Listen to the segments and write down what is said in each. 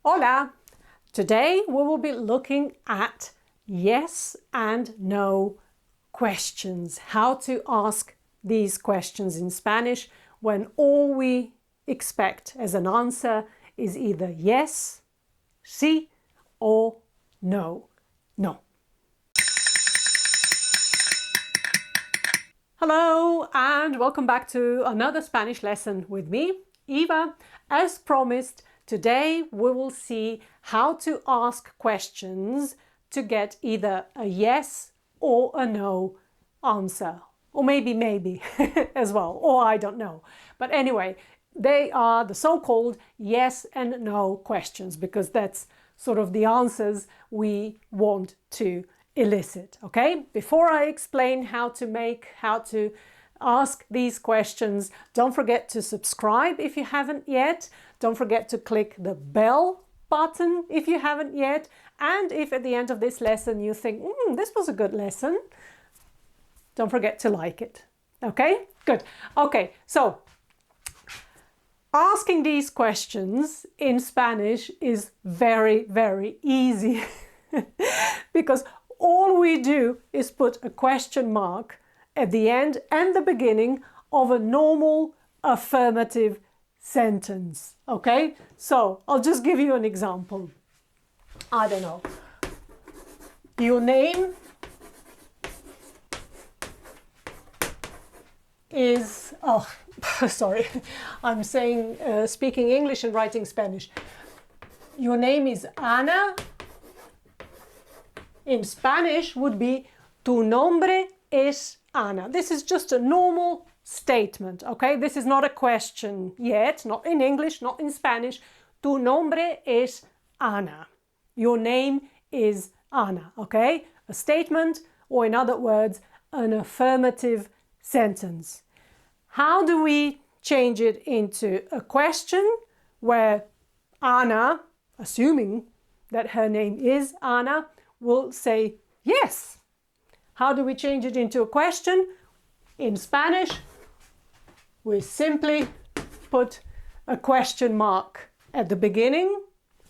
Hola! Today we will be looking at yes and no questions. How to ask these questions in Spanish when all we expect as an answer is either yes, sí, or no, no. Hello and welcome back to another Spanish lesson with me, Eva. As promised, today we will see how to ask questions to get either a yes or a no answer. Or maybe as well, or I don't know. But anyway, they are the so-called yes and no questions because that's sort of the answers we want to elicit, okay? Before I explain how to ask these questions, don't forget to subscribe if you haven't yet. Don't forget to click the bell button if you haven't yet. And if at the end of this lesson you think, this was a good lesson, don't forget to like it. Okay, good. Okay, so asking these questions in Spanish is very, very easy because all we do is put a question mark at the end and the beginning of a normal affirmative sentence. Okay, so I'll just give you an example. I don't know. Your name is, sorry, I'm saying, speaking English and writing Spanish. Your name is Ana. In Spanish would be tu nombre es Ana. This is just a normal statement, okay? This is not a question yet, not in English, not in Spanish. Tu nombre es Ana. Your name is Ana, okay? A statement, or in other words, an affirmative sentence. How do we change it into a question where Ana, assuming that her name is Ana, will say yes? How do we change it into a question? In Spanish, we simply put a question mark at the beginning,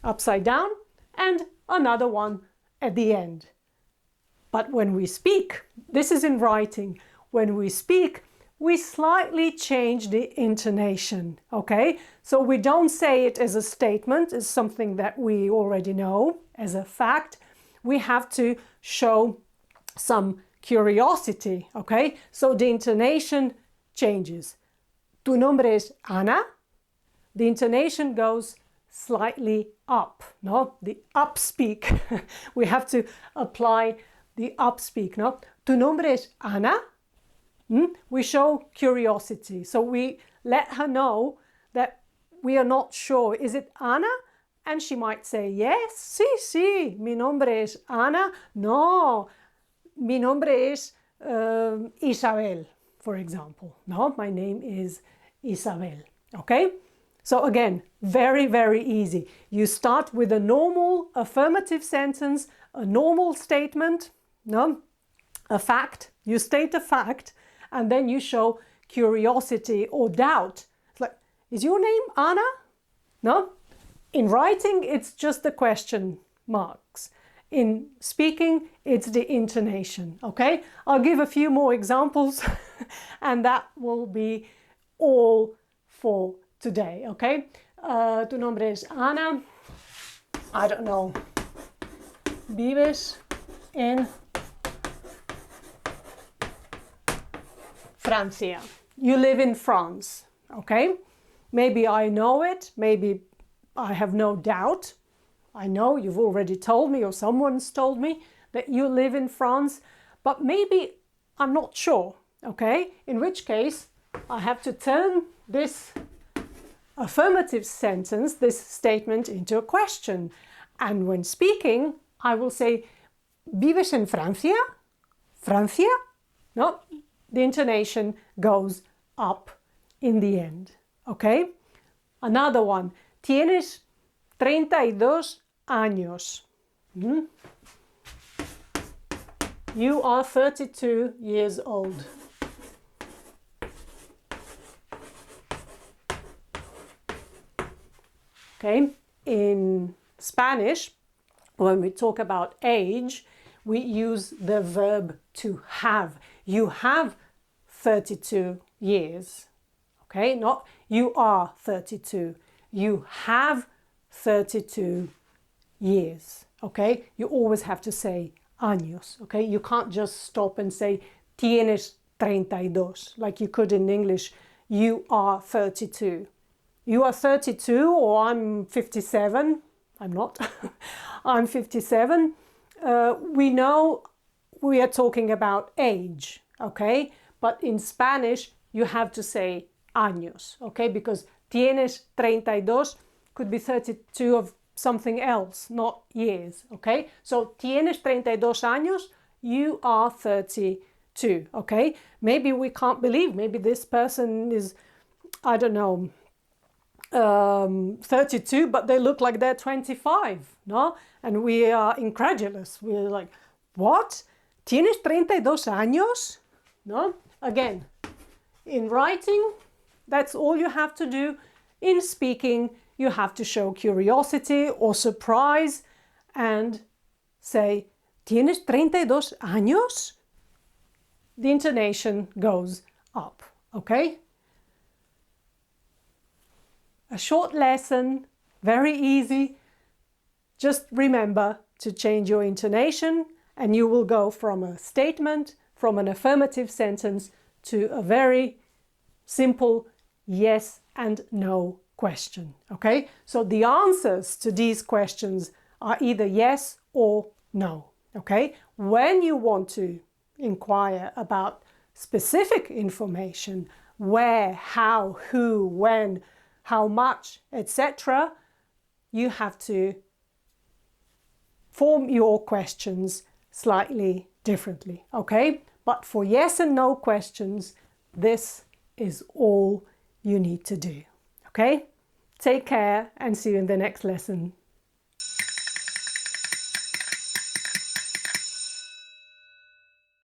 upside down, and another one at the end. But when we speak, this is in writing, when we speak, we slightly change the intonation, okay? So we don't say it as a statement, as something that we already know, as a fact. We have to show some curiosity, okay? So the intonation changes. Tu nombre es Ana. The intonation goes slightly up, no? The upspeak. We have to apply the upspeak, no? Tu nombre es Ana. We show curiosity. So we let her know that we are not sure. Is it Ana? And she might say, yes, sí, mi nombre es Ana. No, mi nombre es Isabel, for example. No, my name is Isabel, okay? So again, very, very easy. You start with a normal affirmative sentence, a normal statement, no, a fact. You state a fact, and then you show curiosity or doubt. It's like, is your name Anna? No? In writing, it's just the question marks. In speaking, it's the intonation, okay? I'll give a few more examples and that will be all for today, okay? Tu nombre es Ana. I don't know. Vives en Francia. You live in France, okay? Maybe I know it, maybe I have no doubt. I know you've already told me or someone's told me that you live in France, but maybe I'm not sure, okay? In which case, I have to turn this affirmative sentence, this statement, into a question. And when speaking, I will say, ¿Vives en Francia? Francia? No, the intonation goes up in the end, okay? Another one. Tienes 32 años. You are 32 years old. Okay, in Spanish, when we talk about age, we use the verb to have. You have 32 years. Okay, not you are 32. You have 32 years. Okay, you always have to say años. Okay, you can't just stop and say tienes 32, like you could in English. You are 32. You are 32, or I'm 57. I'm not. I'm 57. We know we are talking about age, okay? But in Spanish, you have to say años, okay? Because tienes 32 could be 32 of something else, not years, okay? So tienes 32 años, you are 32, okay? Maybe we can't believe, maybe this person is, I don't know, 32, but they look like they're 25, no? And we are incredulous. We're like, what? ¿Tienes 32 años? No? Again, in writing, that's all you have to do. In speaking, you have to show curiosity or surprise and say, ¿Tienes 32 años? The intonation goes up, okay? A short lesson, very easy. Just remember to change your intonation and you will go from a statement, from an affirmative sentence to a very simple yes and no question, okay? So the answers to these questions are either yes or no, okay? When you want to inquire about specific information, where, how, who, when, how much, etc., you have to form your questions slightly differently, okay? But for yes and no questions, this is all you need to do, okay? Take care and see you in the next lesson.